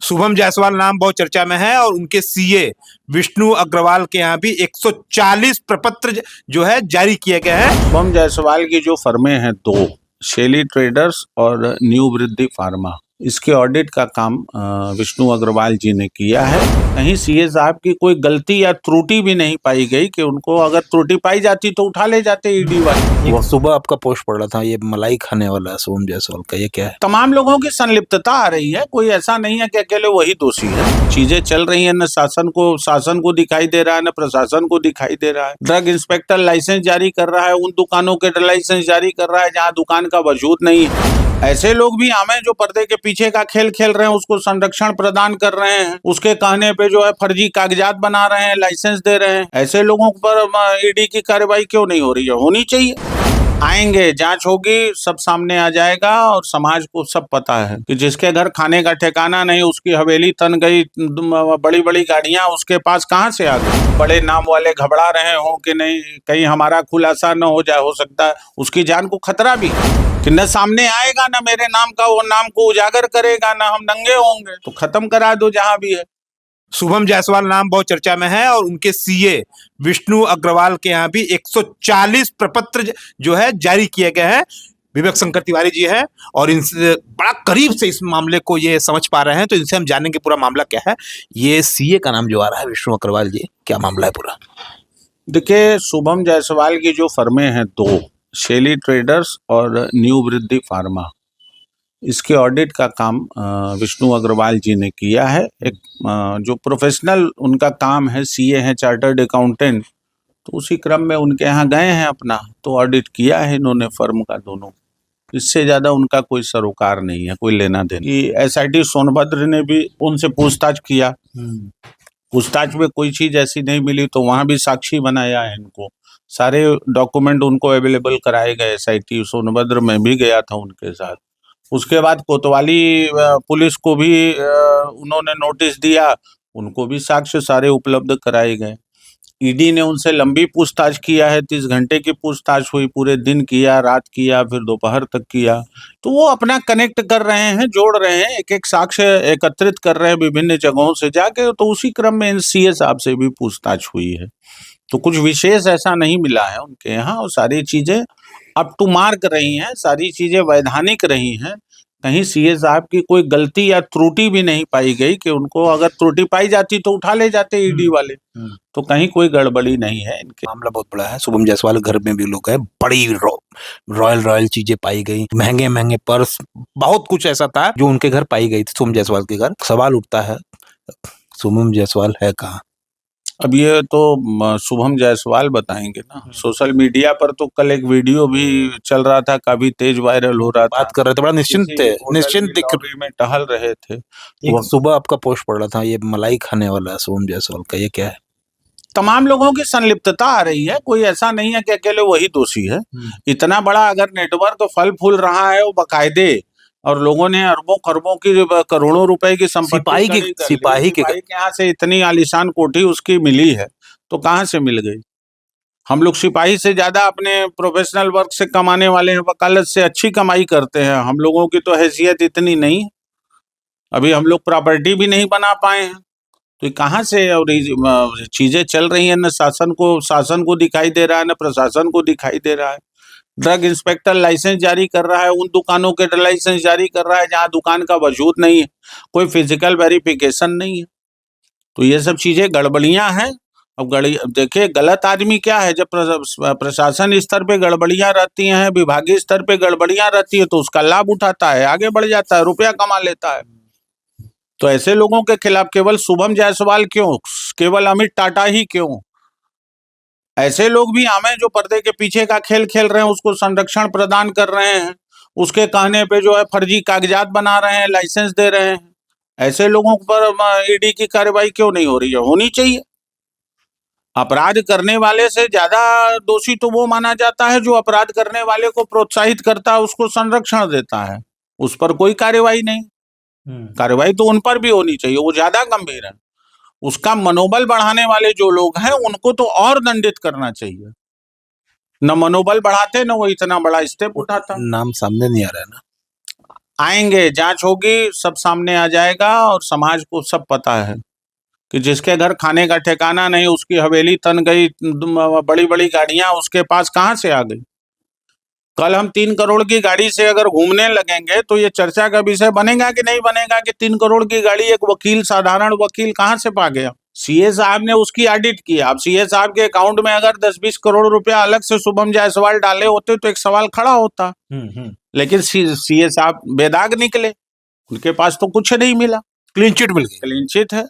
शुभम जायसवाल नाम बहुत चर्चा में है और उनके सीए विष्णु अग्रवाल के यहाँ भी 140 प्रपत्र जो है जारी किए गए हैं। शुभम जायसवाल की जो फर्में हैं दो, शेली ट्रेडर्स और न्यू वृद्धि फार्मा, इसके ऑडिट का काम विष्णु अग्रवाल जी ने किया है। कहीं सीए साहब की कोई गलती या त्रुटि भी नहीं पाई गई कि उनको अगर त्रुटि पाई जाती तो उठा ले जाते ईडी वाले। वो सुबह आपका पोस्ट पड़ रहा था, ये मलाई खाने वाला है शुभम जायसवाल का, ये क्या है? तमाम लोगों की संलिप्तता आ रही है, कोई ऐसा नहीं है कि अकेले वही दोषी है। चीजें चल रही है, न शासन को दिखाई दे रहा है, न प्रशासन को दिखाई दे रहा है। ड्रग इंस्पेक्टर लाइसेंस जारी कर रहा है, उन दुकानों के लाइसेंस जारी कर रहा है जहाँ दुकान का वजूद नहीं है। ऐसे लोग भी हमें जो पर्दे के पीछे का खेल खेल रहे हैं, उसको संरक्षण प्रदान कर रहे हैं, उसके कहने पे जो है फर्जी कागजात बना रहे हैं, लाइसेंस दे रहे हैं। ऐसे लोगों पर ईडी की कार्रवाई क्यों नहीं हो रही है? होनी चाहिए। आएंगे, जांच होगी, सब सामने आ जाएगा और समाज को सब पता है कि जिसके घर खाने का ठिकाना नहीं, उसकी हवेली तन गई, बड़ी बड़ी गाड़ियां उसके पास कहां से आ गई। बड़े नाम वाले घबरा रहे हो कि नहीं कहीं हमारा खुलासा न हो जाए, हो सकता है उसकी जान को खतरा भी कि न सामने आएगा, न मेरे नाम का वो नाम को उजागर करेगा, न हम नंगे होंगे। तो खत्म करा दो जहां भी है। शुभम जायसवाल नाम बहुत चर्चा में है और उनके सीए विष्णु अग्रवाल के यहाँ भी 140 प्रपत्र जो है जारी किए गए हैं। विवेक शंकर तिवारी जी हैं और इनसे बड़ा करीब से इस मामले को ये समझ पा रहे हैं, तो इनसे हम जानेंगे पूरा मामला क्या है। ये सीए का नाम जो आ रहा है विष्णु अग्रवाल जी, क्या मामला है पूरा? देखिए, शुभम जायसवाल की जो फर्में हैं दो, शेली ट्रेडर्स और न्यू वृद्धि फार्मा, इसके ऑडिट का काम विष्णु अग्रवाल जी ने किया है। एक जो प्रोफेशनल उनका काम है, सीए हैं, चार्टर्ड अकाउंटेंट, तो उसी क्रम में उनके यहाँ गए हैं अपना, तो ऑडिट किया है इन्होंने फर्म का दोनों। इससे ज्यादा उनका कोई सरोकार नहीं है, कोई लेना देना। कि एसआईटी सोनभद्र ने भी उनसे पूछताछ किया, पूछताछ में कोई चीज ऐसी नहीं मिली, तो वहां भी साक्षी बनाया है इनको, सारे डॉक्यूमेंट उनको अवेलेबल कराए गए। एसआईटी सोनभद्र में भी गया था उनके साथ। उसके बाद कोतवाली पुलिस को भी उन्होंने नोटिस दिया, उनको भी साक्ष्य सारे उपलब्ध कराए गए। ईडी ने उनसे लंबी पूछताछ किया है, 30 घंटे की पूछताछ हुई, पूरे दिन किया, रात किया, फिर दोपहर तक किया। तो वो अपना कनेक्ट कर रहे हैं, जोड़ रहे हैं, एक एक साक्ष्य एकत्रित कर रहे हैं विभिन्न जगहों से जाके। तो उसी क्रम में सीए साहब से भी पूछताछ हुई है, तो कुछ विशेष ऐसा नहीं मिला है उनके यहाँ, और सारी चीजें अप टू मार्क रही हैं, सारी चीजें वैधानिक रही हैं। कहीं सीए साहब की कोई गलती या त्रुटि भी नहीं पाई गई कि उनको अगर त्रुटि पाई जाती तो उठा ले जाते ईडी वाले। तो कहीं कोई गड़बड़ी नहीं है इनके। मामला बहुत बड़ा है। शुभम जायसवाल घर में भी लोग हैं, बड़ी रॉयल चीजें पाई गई, महंगे महंगे पर्स, बहुत कुछ ऐसा था जो उनके घर पाई गई थी शुभम जायसवाल के घर। सवाल उठता है, शुभम जायसवाल है कहाँ? अब ये तो शुभम जायसवाल बताएंगे ना। सोशल मीडिया पर तो कल एक वीडियो भी चल रहा था, काफी तेज वायरल हो रहा था। बात कर रहे थे, बड़ा निश्चिंत थे, निश्चिंत में टहल रहे थे। एक सुबह आपका पोस्ट पड़ रहा था, ये मलाई खाने वाला है शुभम जायसवाल का, ये क्या है? तमाम लोगों की संलिप्तता आ रही है, कोई ऐसा नहीं है कि अकेले वही दोषी है। इतना बड़ा अगर नेटवर्क फल फूल रहा है, वो बाकायदे, और लोगों ने अरबों खरबों की, करोड़ों रुपए की संपत्ति सिपाही के यहाँ से इतनी आलीशान कोठी उसकी मिली है, तो कहाँ से मिल गई? हम लोग सिपाही से ज्यादा अपने प्रोफेशनल वर्क से कमाने वाले हैं, वकालत से अच्छी कमाई करते हैं। हम लोगों की तो हैसियत इतनी नहीं, अभी हम लोग प्रॉपर्टी भी नहीं बना पाए हैं। तो कहाँ से और चीजें चल रही हैं, न शासन को दिखाई दे रहा है, न प्रशासन को दिखाई दे रहा है। ड्रग इंस्पेक्टर लाइसेंस जारी कर रहा है, उन दुकानों के लाइसेंस जारी कर रहा है जहाँ दुकान का वजूद नहीं है, कोई फिजिकल वेरिफिकेशन नहीं है। तो ये सब चीजें गड़बड़ियां हैं। अब देखिए, गलत आदमी क्या है, जब प्रशासन स्तर पे गड़बड़ियां रहती हैं, विभागीय स्तर पे गड़बड़ियां रहती है, तो उसका लाभ उठाता है, आगे बढ़ जाता है, रुपया कमा लेता है। तो ऐसे लोगों के खिलाफ केवल शुभम जायसवाल क्यों, केवल अमित टाटा ही क्यों? ऐसे लोग भी हमें जो पर्दे के पीछे का खेल खेल रहे हैं, उसको संरक्षण प्रदान कर रहे हैं, उसके कहने पे जो है फर्जी कागजात बना रहे हैं, लाइसेंस दे रहे हैं। ऐसे लोगों पर ईडी की कार्रवाई क्यों नहीं हो रही है? होनी चाहिए। अपराध करने वाले से ज्यादा दोषी तो वो माना जाता है जो अपराध करने वाले को प्रोत्साहित करता है, उसको संरक्षण देता है। उस पर कोई कार्रवाई नहीं। कार्रवाई तो उन पर भी होनी चाहिए, वो ज्यादा गंभीर है। उसका मनोबल बढ़ाने वाले जो लोग हैं, उनको तो और दंडित करना चाहिए। न मनोबल बढ़ाते, न वो इतना बड़ा स्टेप उठाता। नाम सामने नहीं आ रहा है ना? आएंगे, जांच होगी, सब सामने आ जाएगा और समाज को सब पता है कि जिसके घर खाने का ठिकाना नहीं, उसकी हवेली तन गई, बड़ी बड़ी गाड़ियां उसके पास कहाँ से आ गई। कल हम 3 करोड़ की गाड़ी से अगर घूमने लगेंगे तो ये चर्चा का विषय बनेगा कि नहीं बनेगा कि 3 करोड़ की गाड़ी एक वकील, साधारण वकील कहाँ से पा गया। सीए साहब ने उसकी ऑडिट किया। अब सीए साहब के अकाउंट में अगर 10-20 करोड़ रुपया अलग से शुभम जायसवाल डाले होते तो एक सवाल खड़ा होता, लेकिन सीए साहब बेदाग निकले, उनके पास तो कुछ नहीं मिला, क्लीन चिट मिल गई। क्लीन चिट है।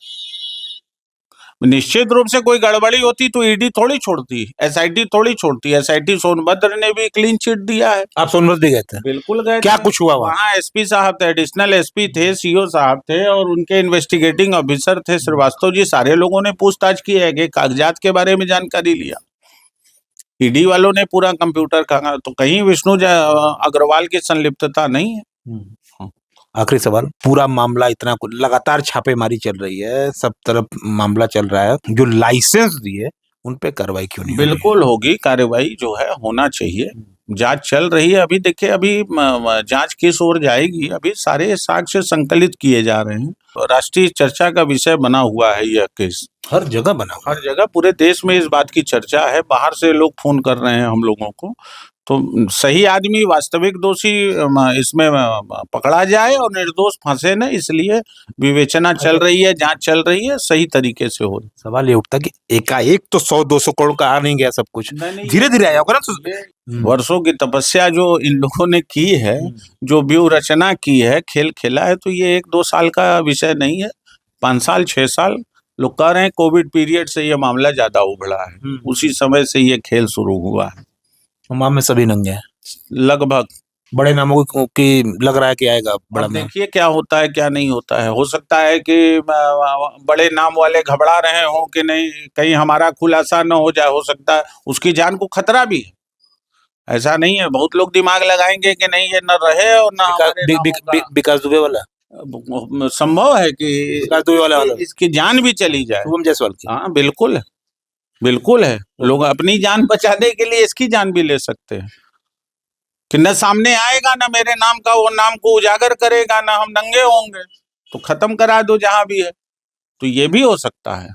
निश्चित रूप से कोई गड़बड़ी होती तो ईडी थोड़ी छोड़ती, एसआईटी थोड़ी छोड़ती। एसआईटी सोनभद्र ने भी क्लीन चिट दिया है। आप सोनभद्र भी गए थे? बिल्कुल गए। क्या कुछ हुआ वहाँ एसपी साहब थे, एडिशनल एसपी थे, सीओ साहब थे और उनके इन्वेस्टिगेटिंग ऑफिसर थे श्रीवास्तव जी। सारे लोगों ने पूछताछ की है कि कागजात के बारे में जानकारी लिया। ईडी वालों ने पूरा कंप्यूटर का, तो कहीं विष्णु अग्रवाल की संलिप्तता नहीं है। आखिरी सवाल, पूरा मामला इतना लगातार छापेमारी चल रही है, सब तरफ मामला चल रहा है, जो लाइसेंस दिए उन पे कार्रवाई क्यों नहीं? बिल्कुल होगी कार्रवाई, जो है होना चाहिए। जांच चल रही है। अभी देखिए, अभी जांच किस ओर जाएगी, अभी सारे साक्ष्य संकलित किए जा रहे हैं। राष्ट्रीय चर्चा का विषय बना हुआ है यह केस, हर जगह बना हुआ, हर जगह पूरे देश में इस बात की चर्चा है। बाहर से लोग फोन कर रहे हैं हम लोगों को, तो सही आदमी, वास्तविक दोषी इसमें पकड़ा जाए और निर्दोष फंसे न, इसलिए विवेचना चल रही है, जांच चल रही है, सही तरीके से हो। सवाल ये उठता कि एकाएक तो 100-200 करोड़ का आ नहीं गया सब कुछ, धीरे धीरे आया होगा ना। वर्षों की तपस्या जो इन लोगों ने की है, जो व्यूह रचना की है, खेल खेला है, तो ये 1-2 साल का विषय नहीं है, 5 साल 6 साल। लोग कह रहे हैं कोविड पीरियड से ये मामला ज्यादा उभरा है, उसी समय से ये खेल शुरू हुआ है। मामले में सभी नंगे हैं लगभग। बड़े नामों की लग रहा है कि आएगा बड़ा नाम। देखिए क्या होता है क्या नहीं होता है। हो सकता है कि बड़े नाम वाले घबरा रहे हो कि नहीं कहीं हमारा खुलासा न हो जाए, हो सकता है उसकी जान को खतरा भी है। ऐसा नहीं है, बहुत लोग दिमाग लगाएंगे कि नहीं ये न रहे और न विकास दुबे वाला संभव है कि विकास दुबे वाला इसकी जान भी चली जाए। शुभम जायसवाल की, हाँ बिल्कुल, बिल्कुल है। लोग अपनी जान बचाने के लिए इसकी जान भी ले सकते हैं कि न सामने आएगा, न मेरे नाम का वो नाम को उजागर करेगा, न हम नंगे होंगे, तो खत्म करा दो जहां भी है। तो ये भी हो सकता है।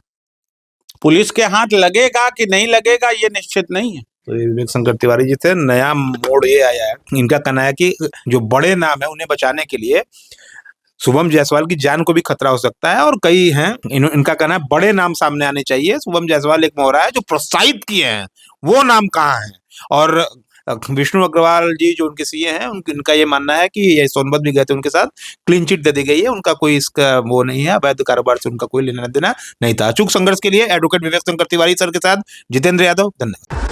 पुलिस के हाथ लगेगा कि नहीं लगेगा ये निश्चित नहीं है। तो विवेक शंकर तिवारी जी थे, नया मोड़ ये आया है। इनका कहना है कि जो बड़े नाम है उन्हें बचाने के लिए शुभम जायसवाल की जान को भी खतरा हो सकता है, और कई हैं इनका कहना है बड़े नाम सामने आने चाहिए। शुभम जायसवाल एक मोहरा है, जो प्रोत्साहित किए हैं वो नाम कहाँ है। और विष्णु अग्रवाल जी जो उनके सीए हैं, इनका ये मानना है कि ये सोनभद्र भी गए थे, उनके साथ क्लीन चिट दे दी गई है, उनका कोई इसका वो नहीं है, अवैध कारोबार से उनका कोई लेना देना नहीं था। अचूक संघर्ष के लिए एडवोकेट विवेक शंकर तिवारी सर के साथ जितेंद्र यादव, धन्यवाद।